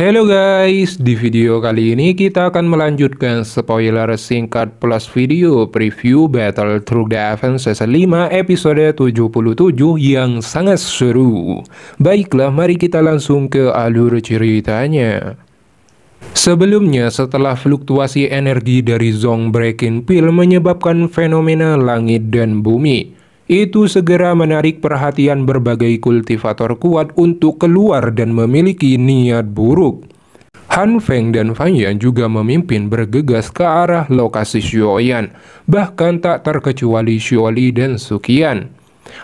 Halo guys, di video kali ini kita akan melanjutkan spoiler singkat plus video preview Battle Through the Heavens Season 5 episode 77 yang sangat seru. Baiklah, mari kita langsung ke alur ceritanya. Sebelumnya, setelah fluktuasi energi dari Zong Breaking Pill menyebabkan fenomena langit dan bumi, itu segera menarik perhatian berbagai kultivator kuat untuk keluar dan memiliki niat buruk. Han Feng dan Fan Yan juga memimpin bergegas ke arah lokasi Xiaoyan, bahkan tak terkecuali Xiaoli dan Suqian.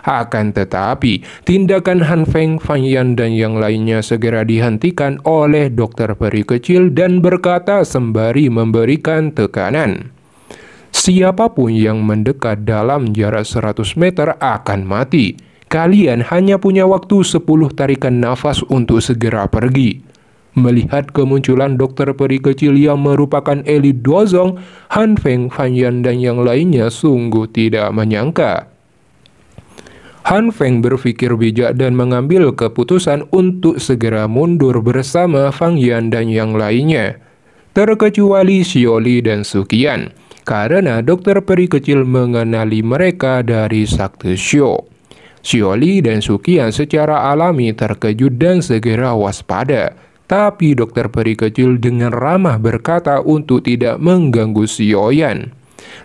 Akan tetapi, tindakan Han Feng, Fan Yan, dan yang lainnya segera dihentikan oleh dokter peri kecil dan berkata sembari memberikan tekanan. Siapapun yang mendekat dalam jarak 100 meter akan mati. Kalian hanya punya waktu 10 tarikan nafas untuk segera pergi. Melihat kemunculan dokter peri kecil yang merupakan elit Duozong, Han Feng, Fan Yan, dan yang lainnya sungguh tidak menyangka. Han Feng berpikir bijak dan mengambil keputusan untuk segera mundur bersama Fan Yan dan yang lainnya, terkecuali Xiaoli dan Suqian, karena dokter peri kecil mengenali mereka dari Sakti Xiao. Xiaoli dan Suqian secara alami terkejut dan segera waspada, tapi dokter peri kecil dengan ramah berkata untuk tidak mengganggu Xiaoyan.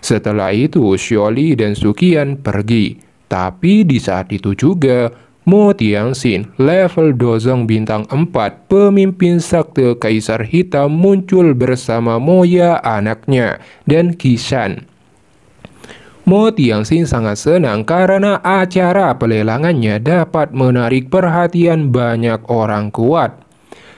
Setelah itu Xiaoli dan Suqian pergi, tapi di saat itu juga Mo Tianxin, level Dozong bintang 4, pemimpin sakte Kaisar Hitam muncul bersama Moya anaknya dan Qishan. Mo Tianxin sangat senang karena acara pelelangannya dapat menarik perhatian banyak orang kuat.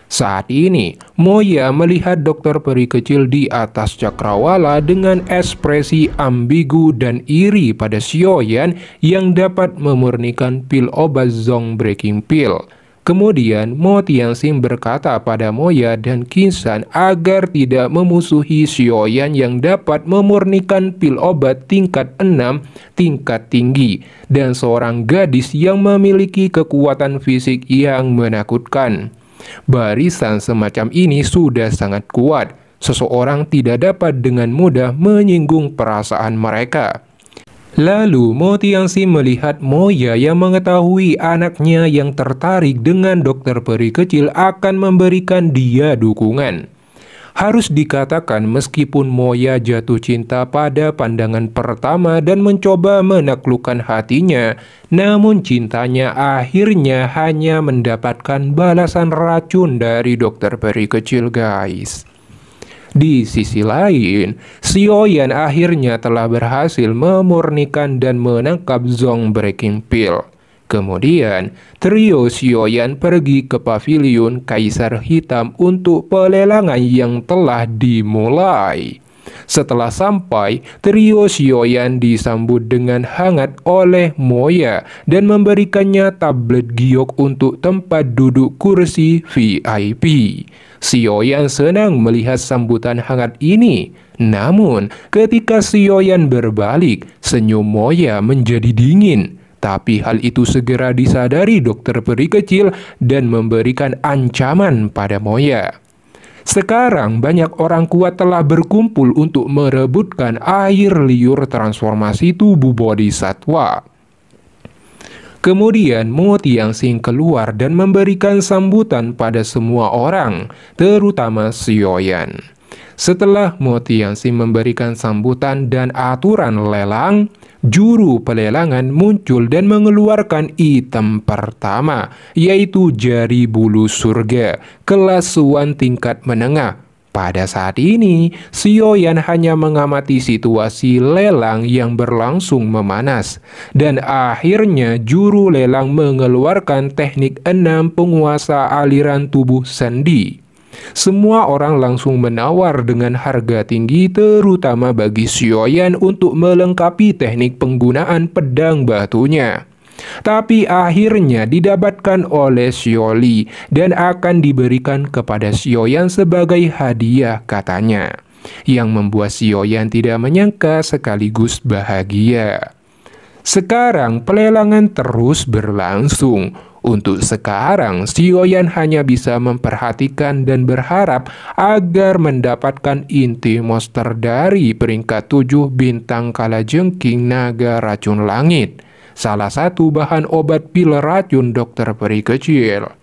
Saat ini, Moya melihat dokter peri kecil di atas cakrawala dengan ekspresi ambigu dan iri pada Xiaoyan yang dapat memurnikan pil obat Zong Breaking Pill. Kemudian, Mo Tianxin berkata pada Moya dan Qishan agar tidak memusuhi Xiaoyan yang dapat memurnikan pil obat tingkat 6 tingkat tinggi dan seorang gadis yang memiliki kekuatan fisik yang menakutkan. Barisan semacam ini sudah sangat kuat. Seseorang tidak dapat dengan mudah menyinggung perasaan mereka. Lalu Mo Tianxin melihat Moya yang mengetahui anaknya yang tertarik dengan dokter peri kecil akan memberikan dia dukungan. Harus dikatakan meskipun Moya jatuh cinta pada pandangan pertama dan mencoba menaklukkan hatinya, namun cintanya akhirnya hanya mendapatkan balasan racun dari dokter peri kecil guys. Di sisi lain, Xiaoyan akhirnya telah berhasil memurnikan dan menangkap Zong Breaking Pill. Kemudian, trio Xiaoyan pergi ke pavilion Kaisar Hitam untuk pelelangan yang telah dimulai. Setelah sampai, trio Xiaoyan disambut dengan hangat oleh Moya dan memberikannya tablet giok untuk tempat duduk kursi VIP. Xiaoyan senang melihat sambutan hangat ini. Namun, ketika Xiaoyan berbalik, senyum Moya menjadi dingin. Tapi hal itu segera disadari dokter peri kecil dan memberikan ancaman pada Moya. Sekarang banyak orang kuat telah berkumpul untuk merebutkan air liur transformasi tubuh bodhisatwa. Kemudian Mo Tianxin keluar dan memberikan sambutan pada semua orang, terutama Xiaoyan. Setelah Mo Tianxin memberikan sambutan dan aturan lelang, juru pelelangan muncul dan mengeluarkan item pertama, yaitu jari bulu surga, kelas Suan tingkat menengah. Pada saat ini, Xiaoyan hanya mengamati situasi lelang yang berlangsung memanas, dan akhirnya juru lelang mengeluarkan teknik 6 penguasa aliran tubuh sendi. Semua orang langsung menawar dengan harga tinggi, terutama bagi Xiaoyan untuk melengkapi teknik penggunaan pedang batunya. Tapi akhirnya didapatkan oleh Xiaoli dan akan diberikan kepada Xiaoyan sebagai hadiah katanya, yang membuat Xiaoyan tidak menyangka sekaligus bahagia. Sekarang pelelangan terus berlangsung. Untuk sekarang, Sioyan hanya bisa memperhatikan dan berharap agar mendapatkan inti monster dari peringkat 7 bintang kalajengking naga racun langit, salah satu bahan obat pil racun dokter peri kecil.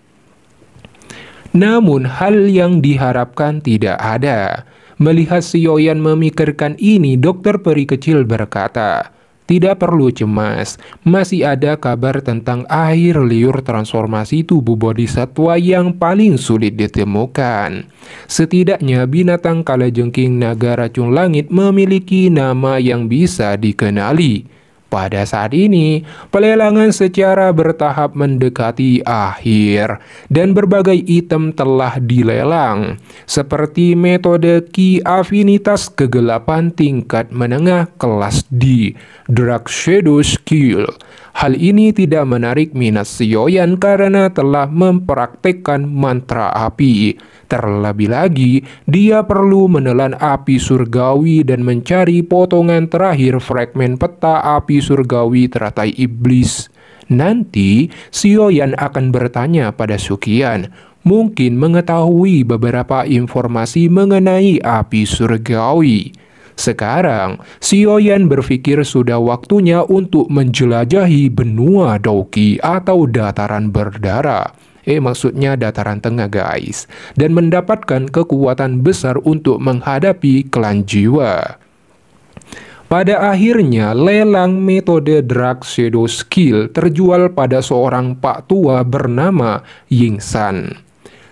Namun hal yang diharapkan tidak ada. Melihat Sioyan memikirkan ini, dokter peri kecil berkata, "Tidak perlu cemas, masih ada kabar tentang air liur transformasi tubuh bodhisatwa yang paling sulit ditemukan. Setidaknya binatang kalajengking naga racun langit memiliki nama yang bisa dikenali." Pada saat ini, pelelangan secara bertahap mendekati akhir dan berbagai item telah dilelang, seperti metode Ki Afinitas Kegelapan tingkat menengah kelas D, Dark Shadow Skill. Hal ini tidak menarik minat Sioyan karena telah mempraktekkan mantra api. Terlebih lagi, dia perlu menelan api surgawi dan mencari potongan terakhir fragmen peta api surgawi teratai iblis. Nanti, Sioyan akan bertanya pada Sukian, mungkin mengetahui beberapa informasi mengenai api surgawi. Sekarang, Sioyan berpikir sudah waktunya untuk menjelajahi benua Douki atau dataran berdarah. Maksudnya dataran tengah guys. Dan mendapatkan kekuatan besar untuk menghadapi klan jiwa. Pada akhirnya, lelang metode Dark Shadow Skill terjual pada seorang pak tua bernama Yingsan.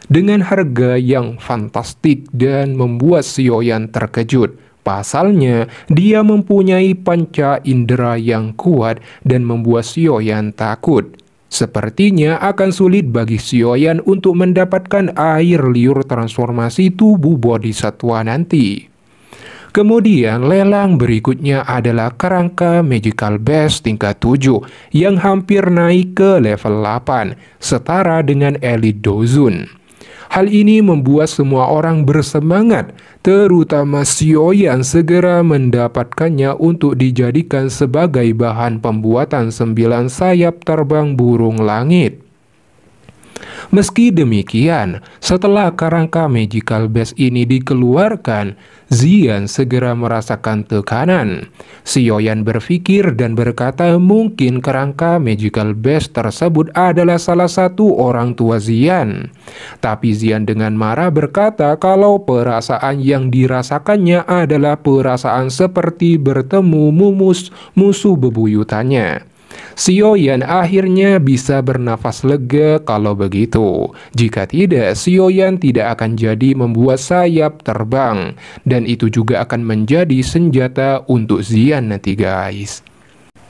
Dengan harga yang fantastik dan membuat Sioyan terkejut. Pasalnya, dia mempunyai panca indera yang kuat dan membuat Sioyan takut. Sepertinya akan sulit bagi Sioyan untuk mendapatkan air liur transformasi tubuh bodhisatwa nanti. Kemudian lelang berikutnya adalah kerangka Magical Base tingkat 7 yang hampir naik ke level 8, setara dengan Elite Dozun. Hal ini membuat semua orang bersemangat, terutama Sioyan segera mendapatkannya untuk dijadikan sebagai bahan pembuatan 9 sayap terbang burung langit. Meski demikian, setelah kerangka Magical Base ini dikeluarkan, Xian segera merasakan tekanan. Sioyan berpikir dan berkata mungkin kerangka Magical Base tersebut adalah salah satu orang tua Xian. Tapi Xian dengan marah berkata kalau perasaan yang dirasakannya adalah perasaan seperti bertemu musuh bebuyutannya. Sioyan akhirnya bisa bernafas lega kalau begitu. Jika tidak, Sioyan tidak akan jadi membuat sayap terbang. Dan itu juga akan menjadi senjata untuk Xian nanti guys.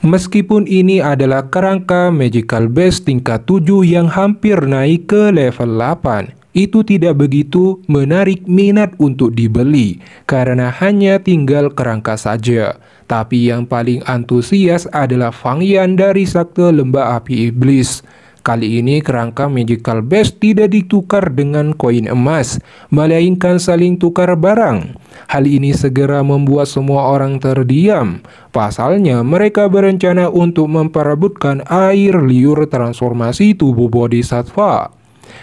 Meskipun ini adalah kerangka Magical Base tingkat 7 yang hampir naik ke level 8, itu tidak begitu menarik minat untuk dibeli karena hanya tinggal kerangka saja. Tapi yang paling antusias adalah Fang Yan dari Sakte Lembah Api Iblis. Kali ini kerangka Magical Base tidak ditukar dengan koin emas, melainkan saling tukar barang. Hal ini segera membuat semua orang terdiam. Pasalnya mereka berencana untuk memperebutkan air liur transformasi tubuh bodhisatwa.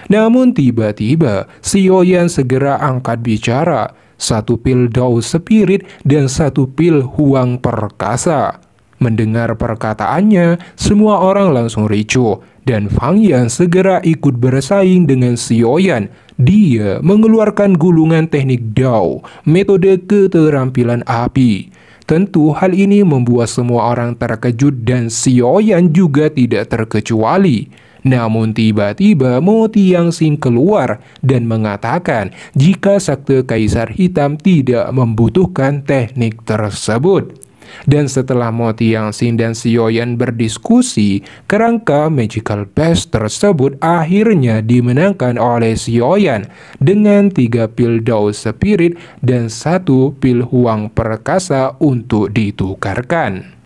Namun tiba-tiba Sioyan segera angkat bicara. 1 pil Dao Spirit dan 1 pil Huang Perkasa. Mendengar perkataannya, semua orang langsung ricuh dan Fang Yan segera ikut bersaing dengan Sioyan. Dia mengeluarkan gulungan teknik Dao, metode keterampilan api. Tentu hal ini membuat semua orang terkejut dan Sioyan juga tidak terkecuali. Namun tiba-tiba Mo Tianxing keluar dan mengatakan jika Sakte Kaisar Hitam tidak membutuhkan teknik tersebut. Dan setelah Mo Tianxing dan Sioyan berdiskusi, kerangka Magical Base tersebut akhirnya dimenangkan oleh Sioyan dengan 3 pil Dao Spirit dan 1 pil Huang Perkasa untuk ditukarkan.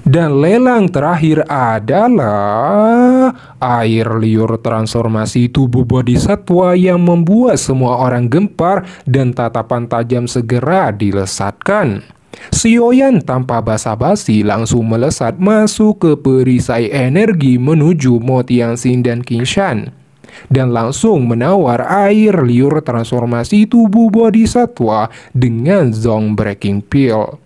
Dan lelang terakhir adalah air liur transformasi tubuh bodhisatwa yang membuat semua orang gempar dan tatapan tajam segera dilesatkan. Sioyan tanpa basa-basi langsung melesat masuk ke perisai energi menuju Mo Tianxing dan Qingshan, dan langsung menawar air liur transformasi tubuh bodhisatwa dengan Zong Breaking Pill.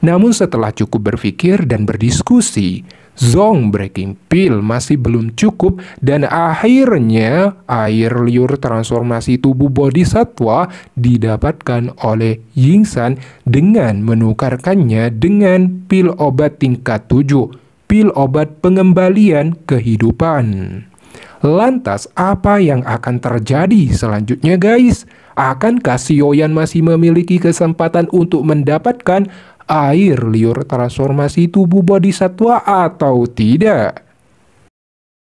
Namun setelah cukup berpikir dan berdiskusi, Zong Breaking Pill masih belum cukup, dan akhirnya air liur transformasi tubuh bodhisatwa didapatkan oleh Yingsan dengan menukarkannya dengan pil obat tingkat 7, pil obat pengembalian kehidupan. Lantas apa yang akan terjadi selanjutnya, guys? Akankah Sioyan masih memiliki kesempatan untuk mendapatkan air liur transformasi tubuh bodhisatwa atau tidak?